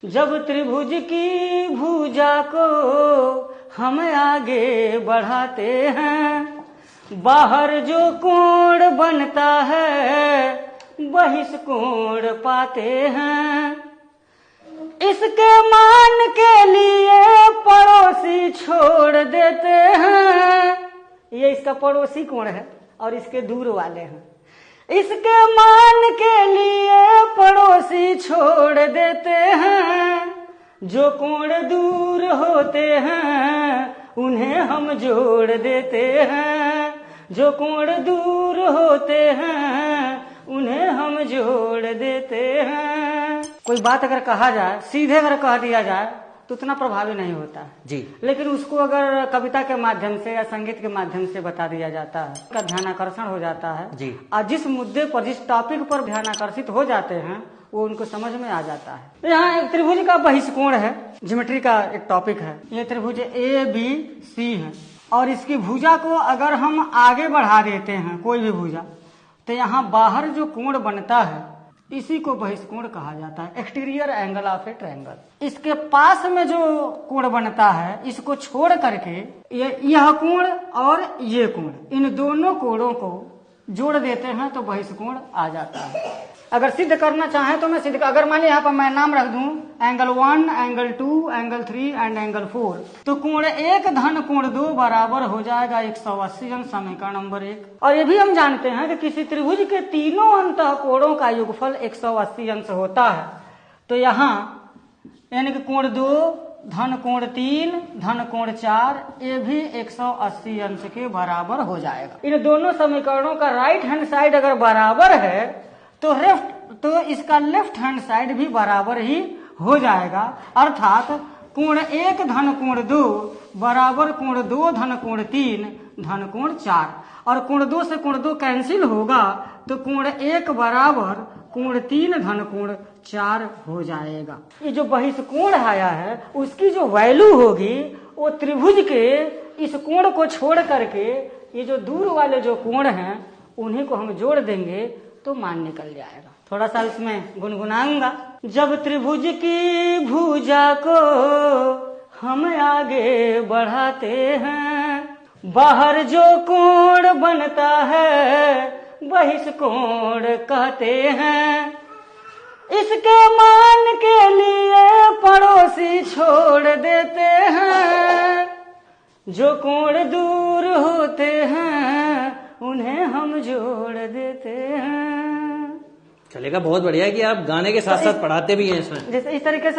जब त्रिभुज की भुजा को हम आगे बढ़ाते हैं, बाहर जो कोण बनता है बहिष्कोण पाते हैं। इसके मान के लिए पड़ोसी छोड़ देते हैं। ये इसका पड़ोसी कोण है और इसके दूर वाले हैं। इसके मान के लिए पड़ोसी छोड़ देते हैं। जो कोण दूर होते हैं उन्हें हम जोड़ देते हैं। जो कोण दूर होते हैं उन्हें हम जोड़ देते हैं। कोई बात अगर कहा जाए, सीधे अगर कह दिया जाए तो उतना प्रभावी नहीं होता है जी, लेकिन उसको अगर कविता के माध्यम से या संगीत के माध्यम से बता दिया जाता है का ध्यानाकर्षण हो जाता है जी। और जिस मुद्दे पर, जिस टॉपिक पर ध्यानाकर्षित हो जाते हैं वो उनको समझ में आ जाता है। तो यहाँ एक त्रिभुज का बहिष्कोण है, ज्योमेट्री का एक टॉपिक है। ये त्रिभुज ABC है और इसकी भुजा को अगर हम आगे बढ़ा देते हैं, कोई भी भुजा, तो यहाँ बाहर जो कोण बनता है इसी को बहिष्कोण कहा जाता है, exterior angle of A triangle. इसके पास में जो कोण बनता है इसको छोड़ करके यह कोण और ये कोण, इन दोनों कोणों को जोड़ देते हैं तो बहिष्कोण आ जाता है। अगर सिद्ध करना चाहें तो मैं सिद्ध, अगर मान लीजिए यहाँ पर मैं नाम रख दूं angle 1, angle 2, angle 3 and angle 4, तो कोण 1 धन कोण 2 बराबर हो जाएगा 180 अंश, समीकरण नंबर 1। और ये भी हम जानते हैं कि किसी त्रिभुज के तीनों अंतः कोणों का योगफल 180 अंश होता है। तो यहाँ यानी कि कोण 2 धन कोण 3 धन कोण 4 ये भी 180 अंश के बराबर हो जाएगा। इन दोनों समीकरणों का राइट हैंड साइड अगर बराबर है तो इसका लेफ्ट हैंड साइड भी बराबर ही हो जाएगा। अर्थात कोण 1 धन कोण 2 बराबर कोण 2 धन कोण 3 धन कोण 4, और कोण 2 से कोण 2 कैंसिल होगा तो कोण 1 बराबर कोण 3 धन कोण 4 हो जाएगा। ये जो बहिष्कोण आया है उसकी जो वैल्यू होगी वो त्रिभुज के इस कोण को छोड़ करके ये जो दूर वाले जो कोण हैं उन्हीं को हम जोड़ देंगे तो मान निकल जाएगा। थोड़ा सा इसमें गुनगुनाऊंगा। जब त्रिभुज की भुजा को हम आगे बढ़ाते हैं, बाहर जो कोण बनता है बहिष्कोण कहते हैं। इसके मान के लिए पड़ोसी छोड़ देते हैं। जो कोण दूर होते हैं उन्हें हम जोड़ देते हैं। चलेगा, बहुत बढ़िया है कि आप गाने के साथ साथ पढ़ाते भी हैं इसमें। जैसे इस तरीके से